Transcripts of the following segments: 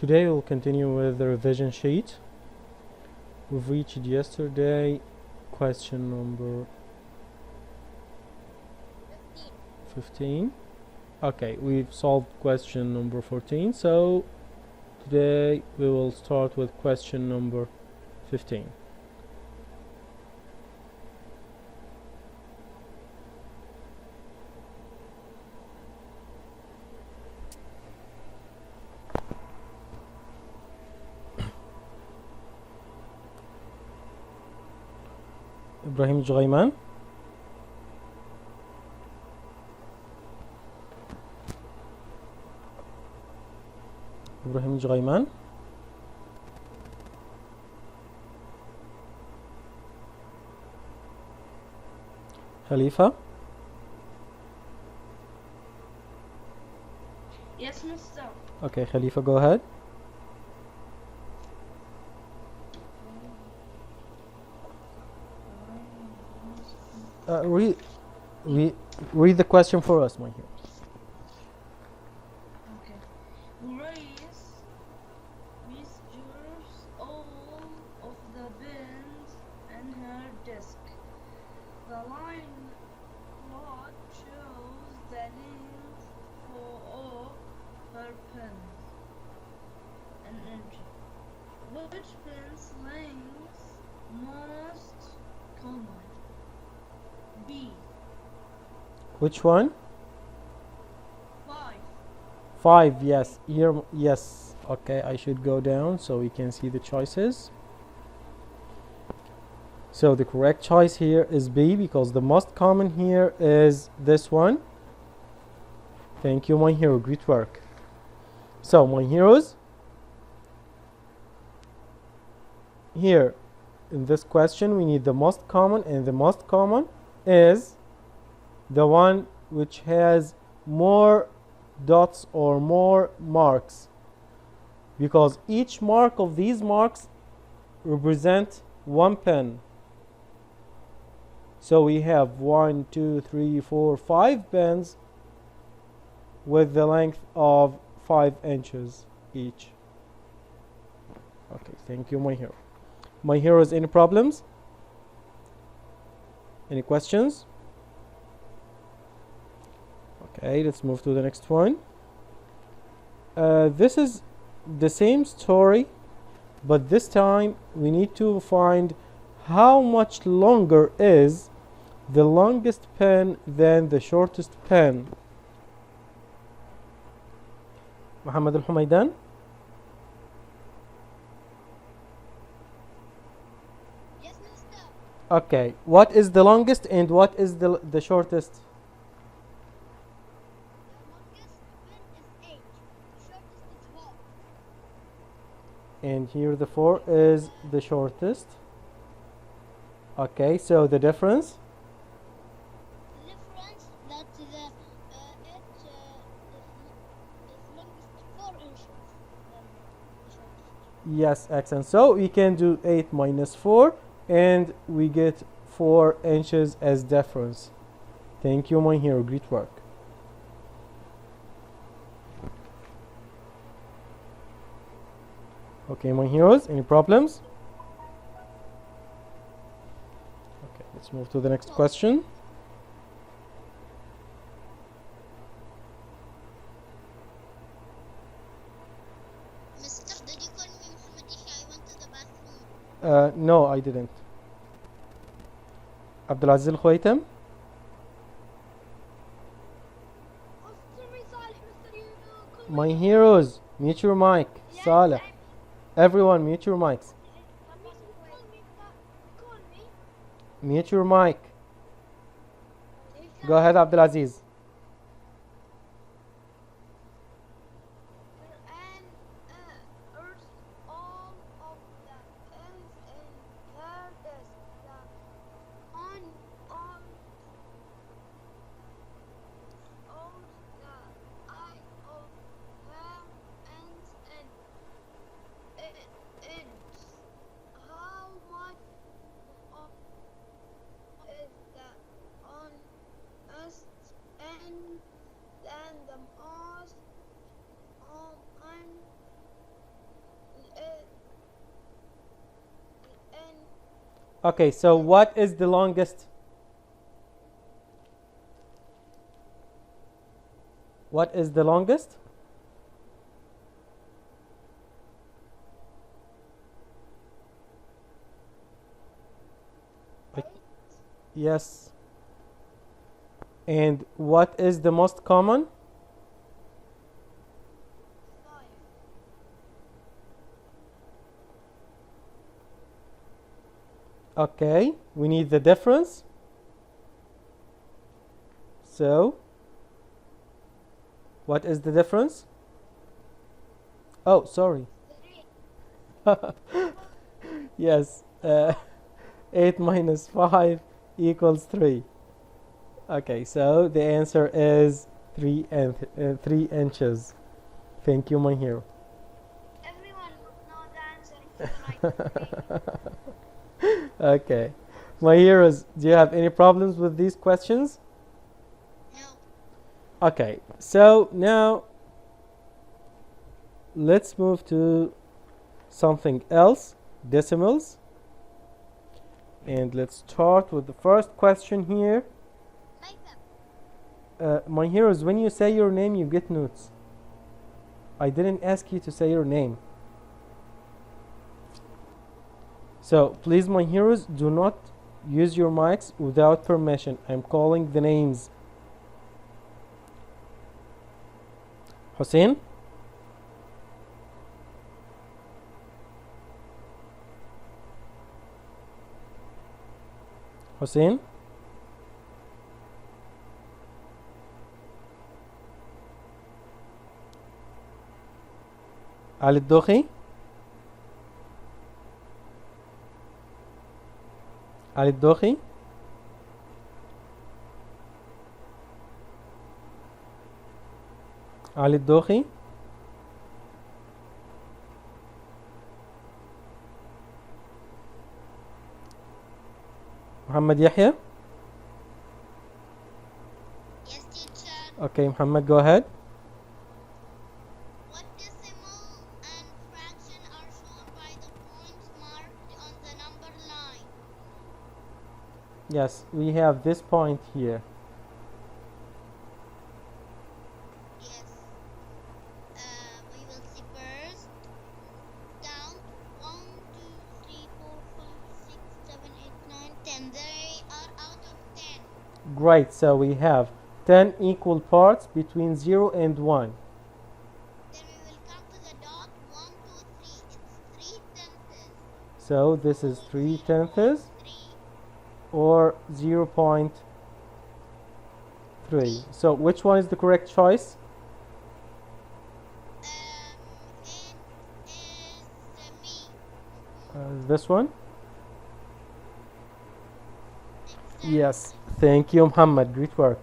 Today we'll continue with the revision sheet. We've reached yesterday question number 15. Okay, we've solved question number 14, so today we will start with question number 15. Ibrahim Jghayman. Ibrahim Jghayman. Khalifa. Yes, mister. Okay, Khalifa, go ahead. Read the question for us, my hero. Okay. Grace measures all of the pens in her desk. The line plot shows the length for all her pens in inches. Which pen's length most common? B. Which one? 5. 5, yes. Here, yes. Okay, I should go down so we can see the choices. So the correct choice here is B, because the most common here is this one. Thank you, my hero. Great work. So, my heroes, here in this question we need the most common, and the most common is the one which has more dots or more marks, because each mark of these marks represent one pen. So we have 1, 2, 3, 4, 5 pens with the length of 5 inches each. Okay, thank you, my hero. My heroes, any problems? Any questions? Okay, let's move to the next one. This is the same story, but this time we need to find how much longer is the longest pen than the shortest pen. Muhammad Al-Humaydan. Yes, mister. Okay, what is the longest and what is the shortest? The longest pen is 8. The shortest is 4. And here the 4 is the shortest. Okay, so the difference? The difference that the 8 is longest 4 inches than the shortest. Yes, excellent. So we can do 8 minus 4 and we get 4 inches as difference. Thank you, my hero. Great work. Okay, my heroes, any problems? Okay, let's move to the next question. Mister, did you call me Muhammad Yahya? I went to the bathroom. No, I didn't. Abdulaziz Al-Khwaitam. My heroes, mute your mic. Saleh. Everyone, mute your mics. Mute your mic. Go ahead, Abdulaziz. And earth all of the pens in her desk. On all the eye of her ends and ends. How much of is the honest Okay, so what is the longest? What is the longest? Yes. And what is the most common? 5. Okay, we need the difference. So, what is the difference? Oh, sorry. 3. Yes, 8 minus 5 equals 3. Okay, so the answer is 3 inches. Thank you, my hero. Everyone knows the answer if you like. Okay, my heroes, do you have any problems with these questions? No. Okay, so now let's move to something else, decimals. And let's start with the first question here. My heroes, when you say your name, you get notes. I didn't ask you to say your name. So please, my heroes, do not use your mics without permission. I'm calling the names. Hussein? Hussein? Ali Dokhi? Ali Dokhi? Ali Dokhi? Muhammad Yahya? Yes, teacher. Okay, Muhammad, go ahead. What decimal and fraction are shown by the points marked on the number line? Yes, we have this point here. Yes. We will see first. Count 1, 2, 3, 4, 5, 6, 7, 8, 9, 10. They are out of 10. Great, so we have 10 equal parts between 0 and 1. Then we will come to the dot 1, 2, 3. It's 3 tenths. So this is 3 tenths 3. or 0.3. So which one is the correct choice? It is me. This one? Exactly. Yes. Thank you, Muhammad. Great work.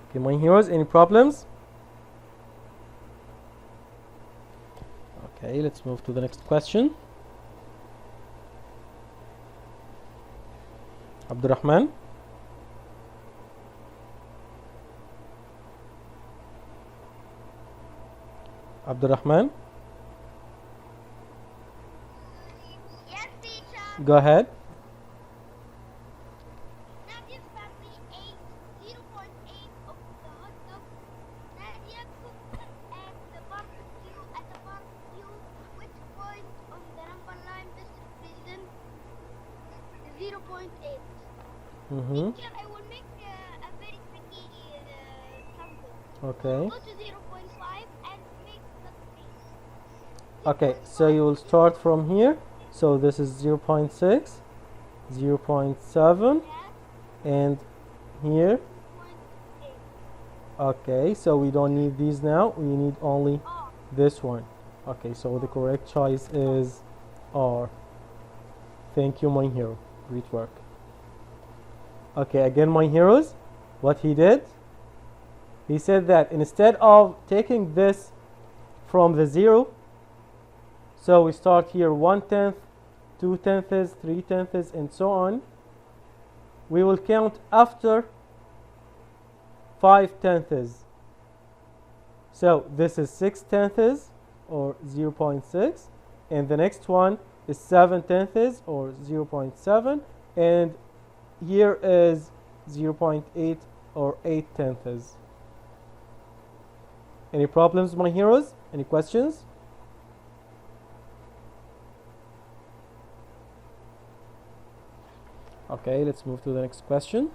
Okay, my heroes, any problems? Okay, let's move to the next question. Abdurrahman? Abdurrahman? Yes, teacher. Go ahead. Nadia's family ate 0.8 of the hot dog Nadia cooked at the barbecue. Which point on the number line does it represent 0.8? Mm-hmm. Teacher, I will make a very tricky sample. Okay. Go to 0.5 and make the space. Okay, so you will start from here. So this is 0.6, 0.7, and here. 0.8. Okay, so we don't need these now. We need only Oh, this one. Okay, so the correct choice is R. Thank you, my hero. Great work. Okay, again, my heroes, what he did, he said that instead of taking this from the 0, so we start here 1/10, 2/10, 3/10, and so on, we will count after 5/10. So this is 6/10 or 0.6, and the next one is 7/10 or 0.7, and here is 0.8 or 8/10. Any problems, my heroes? Any questions? Okay, let's move to the next question.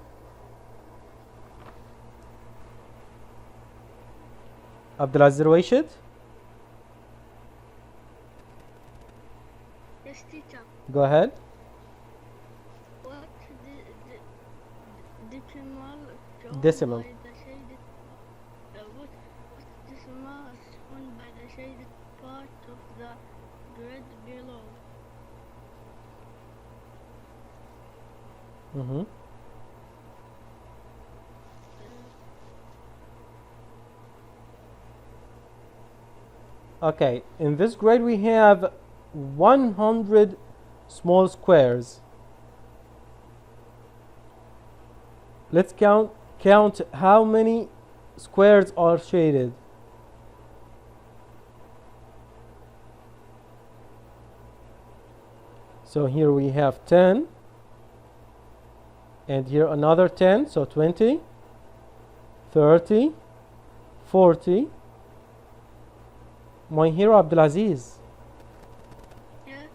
Abdulaziz Rouishid, Yes, teacher. go ahead. What decimal shown Decimal. by the shaded what decimal shown by the shaded part of the grid below? Mm-hmm. Okay, in this grid we have 100 small squares. Let's count how many squares are shaded. So here we have 10, and here another 10, so 20, 30, 40. My hero Abdulaziz. Yeah.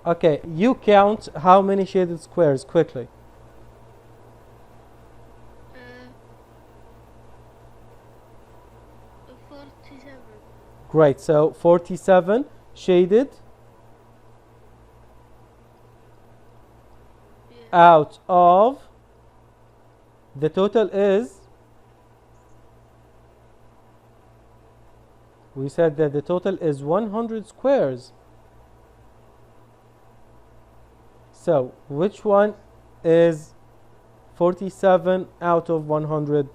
Okay, you count how many shaded squares quickly. 47. Great, so 47 shaded Yeah. out of the total is, we said that the total is 100 squares. So which one is 47 out of 100?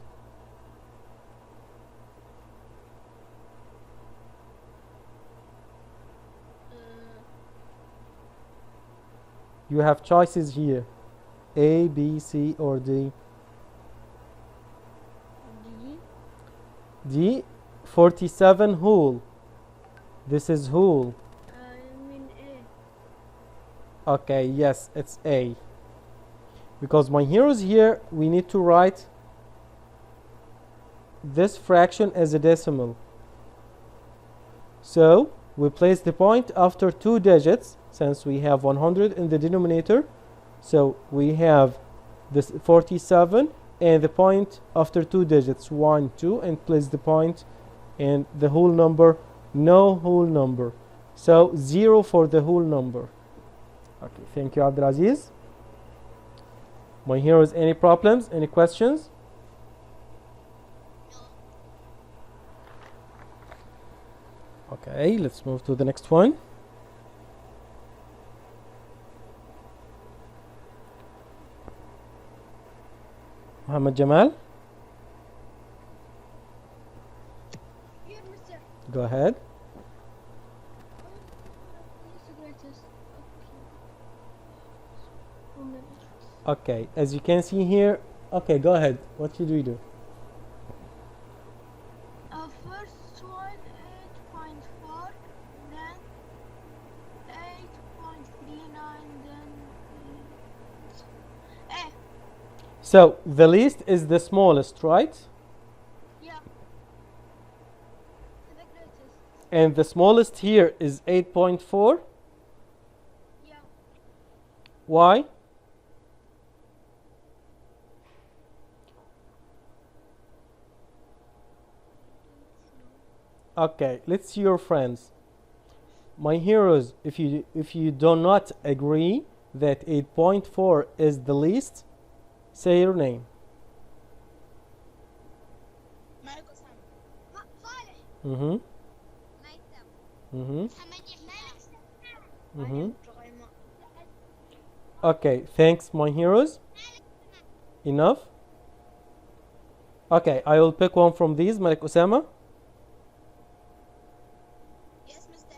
You have choices here, A, B, C, or D. D. D, 47 whole. This is whole. I mean A. Okay, yes, it's A. Because my heroes here, we need to write this fraction as a decimal. So we place the point after 2 digits, since we have 100 in the denominator. So we have this 47 and the point after 2 digits, 1, 2, and place the point and the whole number, no whole number. So 0 for the whole number. Okay, thank you, Abdulaziz. My heroes, any problems, any questions? Okay, let's move to the next one. Muhammad Jamal, Here, mister. go ahead. Okay, as you can see here, okay, go ahead. What should we do? First one 8.4, then 8.39, then A. So the least is the smallest, right? Yeah. The greatest. And the smallest here is 8.4. Yeah. Why? Okay, let's see your friends. My heroes, if you do not agree that 8.4 is the least, say your name. Malik Osama. Saleh. Mm-hmm. Maitham. Mm-hmm. Malik. Mm-hmm. Okay, thanks, my heroes. Enough? Okay, I will pick one from these, Malik Osama. Yes, mister.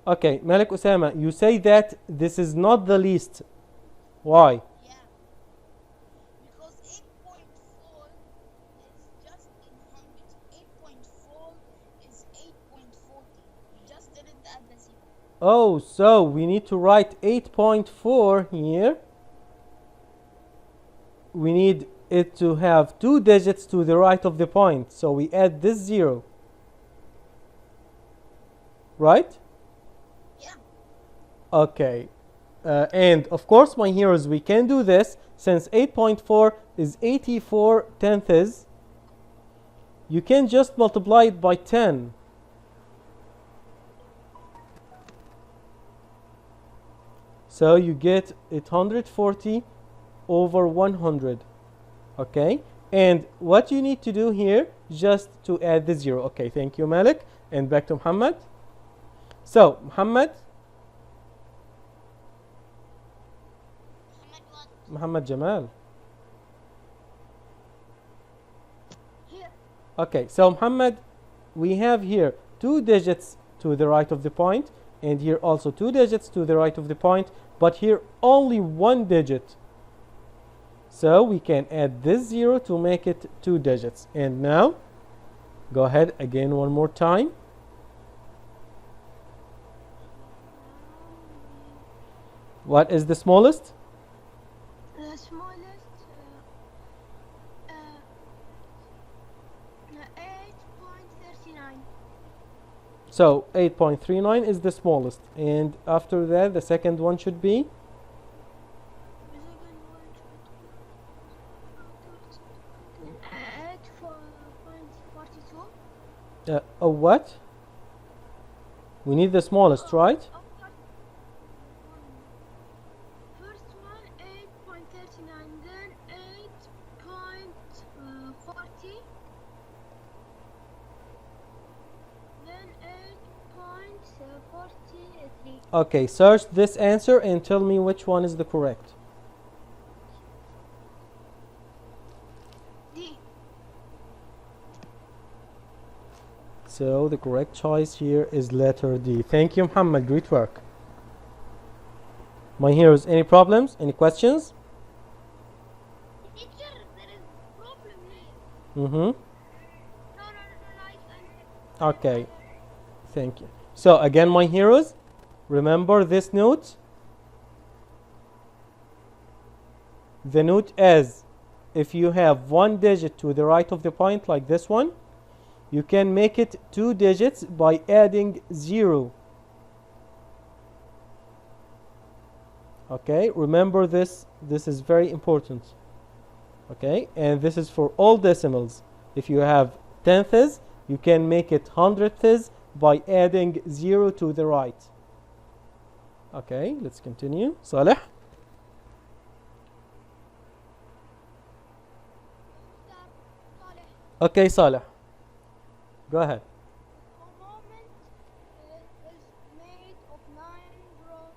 Okay, Malik Osama, you say that this is not the least. Why? Yeah. Because 8.4 is just in hundreds. 8.4 is 8.40. You just didn't add the zero. Oh, so we need to write 8.4 here. We need it to have 2 digits to the right of the point. So we add this 0. Right? Yeah. Okay. And of course, my heroes, we can do this since 8.4 is 84 tenths. You can just multiply it by 10. So you get 840 over 100. Okay? And what you need to do here, just to add the 0. Okay, thank you, Malik. And back to Muhammad. So, Muhammad. Muhammad Jamal. Here. Okay, so Muhammad, we have here 2 digits to the right of the point, and here also 2 digits to the right of the point, but here only 1 digit. So we can add this 0 to make it 2 digits. And now, go ahead again one more time. What is the smallest? The smallest 8.39. So 8.39 is the smallest. And after that, the second one should be? The second one should be 8.42. A what? We need the smallest, right? First one 8.39, then 8.40, then 8.43. Okay, search this answer and tell me which one is the correct. D. So the correct choice here is letter D. Thank you, Muhammad. Great work. My heroes, any problems? Any questions? Teacher, there is problem here. Mm-hmm. No, I Okay. Thank you. So again, my heroes, remember this note. The note is, if you have 1 digit to the right of the point like this one, you can make it 2 digits by adding 0. Okay, remember this. This is very important. Okay, and this is for all decimals. If you have tenths, you can make it hundredths by adding 0 to the right. Okay, let's continue. Saleh. Okay, Saleh. Go ahead. A moment is made of 9 rowers,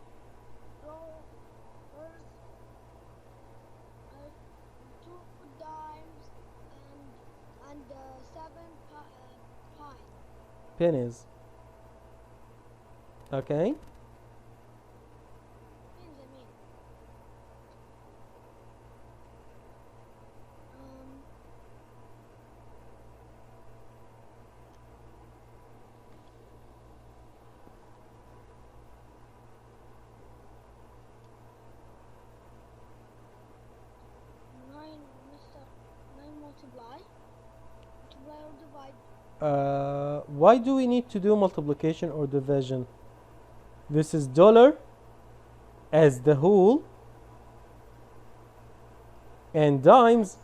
2 dimes, and 7 pine. Pennies. Okay. Pins, I mean. Nine multiply or divide. Why do we need to do multiplication or division? This is dollar as the whole and dimes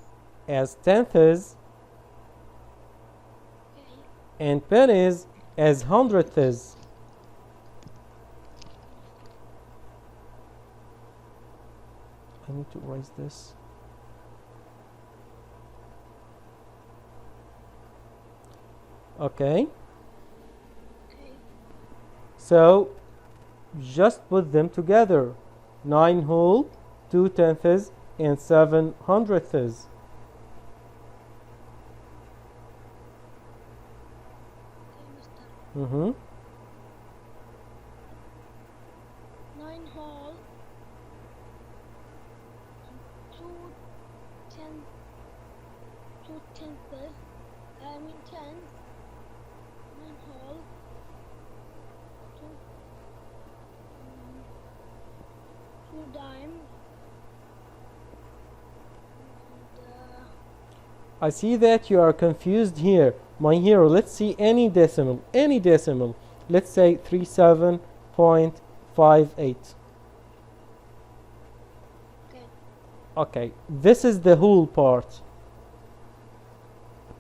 as tenths Okay. and pennies as hundredths. I need to erase this. Okay, Okay. so just put them together. 9 whole, 2 tenths, and 7 hundredths. Okay, mister. Mm-hmm. 9 whole. 2 tenths. 2 tenths. I mean tenths. 9 whole. 2 dimes. And, I see that you are confused here. My hero, let's see any decimal. Any decimal. Let's say 37.58. okay. Okay, this is the whole part.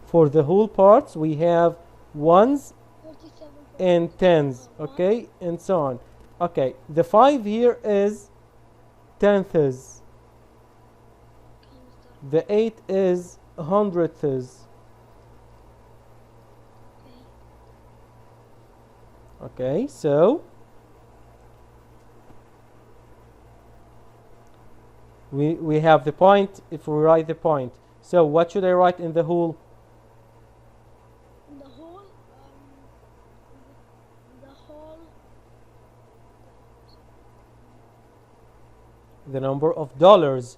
For the whole parts, we have ones 47. and tens, okay, and so on. Okay, the 5 here is tenths. The 8 is hundredths. Okay, so we have the point if we write the point. So what should I write in the whole? The whole, The number of dollars.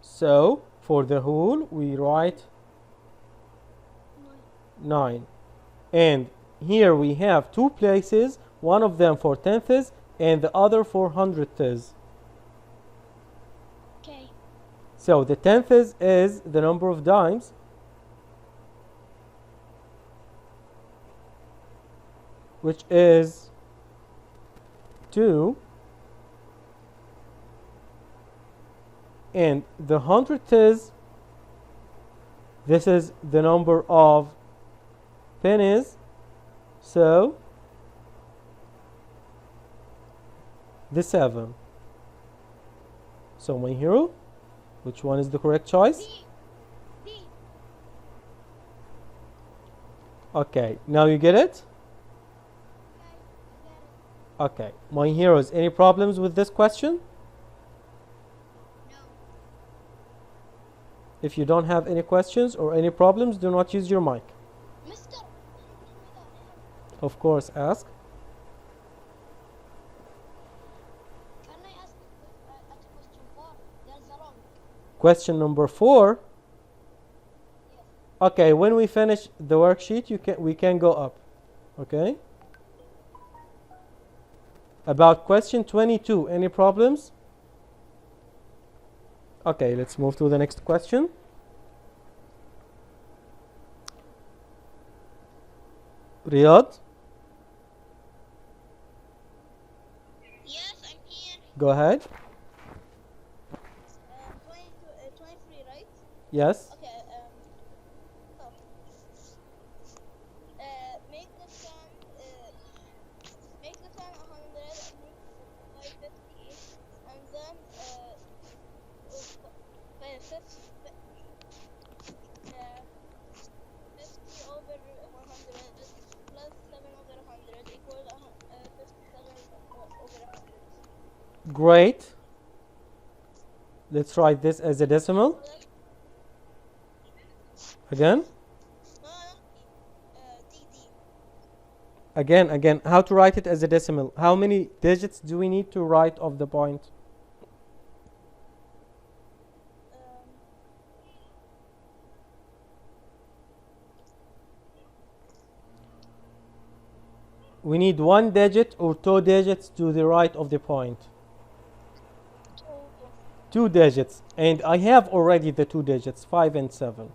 So for the whole we write 9. And here we have two places, one of them for tenths and the other for hundredths. okay. So the tenths is the number of dimes, which is 2, and the hundredths, this is the number of pennies, so the 7. So my hero, which one is the correct choice? D. D. Okay, now you get it? Okay, Okay, my heroes, any problems with this question? no. If you don't have any questions or any problems, do not use your mic. Mister. Of course, ask. Can I ask at question 4? There's a wrong. Question number 4. Yes. Okay, when we finish the worksheet, we can go up. Okay? About question 22, any problems? Okay, let's move to the next question. Riyadh, Yes, I'm here. go ahead. 23, right? Yes. Okay, so, make the sum, make the sum 100 and make 550, and then, 50 over 100 plus 7 over 100 equals 57 over 100. Great. Let's write this as a decimal. Again. No, D. Again. How to write it as a decimal? How many digits do we need to write of the point? We need 1 digit or 2 digits to the right of the point. 2 digits, and I have already the 2 digits, 5 and 7.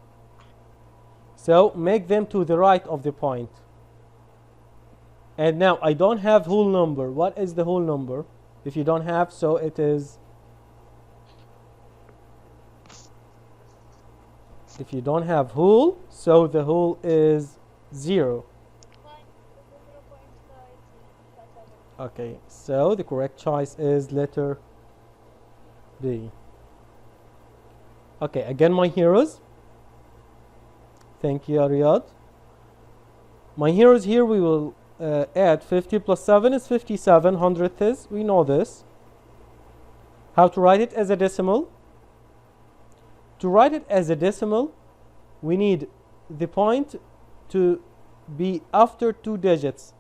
So make them to the right of the point. And now I don't have whole number. What is the whole number? If you don't have, so it is. If you don't have whole, so the whole is 0. Okay, so the correct choice is letter B. Okay, again, my heroes. Thank you, Riyadh. My heroes, here we will add 50 plus 7 is 57 hundredths. We know this. How to write it as a decimal? To write it as a decimal, we need the point to be after 2 digits.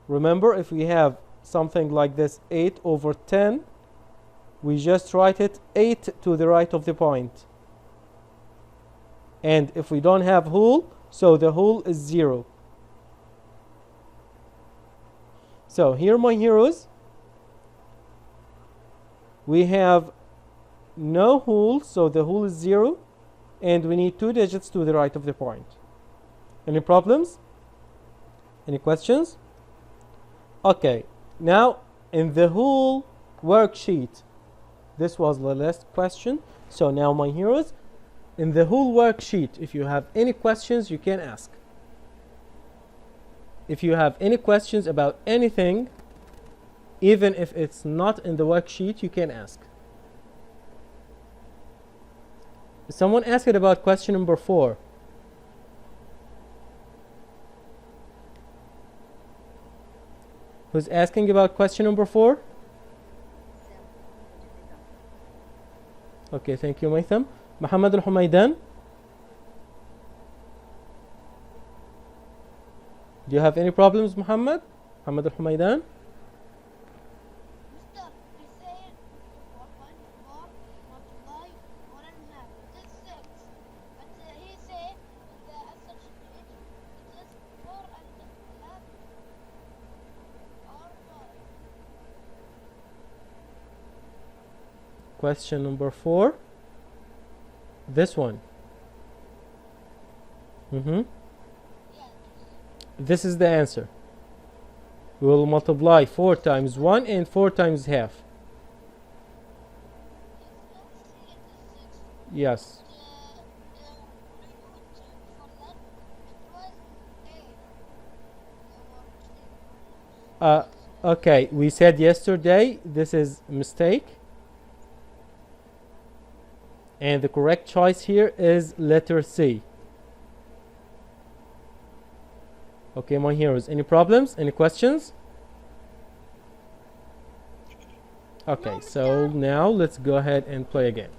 Remember, if we have something like this, 8 over 10, we just write it 8 to the right of the point. And if we don't have whole, so the whole is 0. So here, my heroes, We have no whole, so the whole is 0, and we need 2 digits to the right of the point. Any problems? Any questions? Okay, now in the whole worksheet, this was the last question. So now, my heroes, in the whole worksheet, if you have any questions, you can ask. If you have any questions about anything, even if it's not in the worksheet, you can ask. Someone asked about question number 4. Who's asking about question number 4? Okay, thank you, Maitham. Muhammad al-Humaydan? Do you have any problems, Muhammad? Muhammad al-Humaydan? Mister, he said 4.4 multiply 1.5. This is 6. But he said the answer sheet it is 4.5 or 4. Question number 4. This one. Yes. This is the answer. We will multiply 4 times 1 and 4 times half. Yes. Okay, we said yesterday this is a mistake. And the correct choice here is letter C. Okay, my heroes, any problems? Any questions? Okay, No, so Mr. now let's go ahead and play again.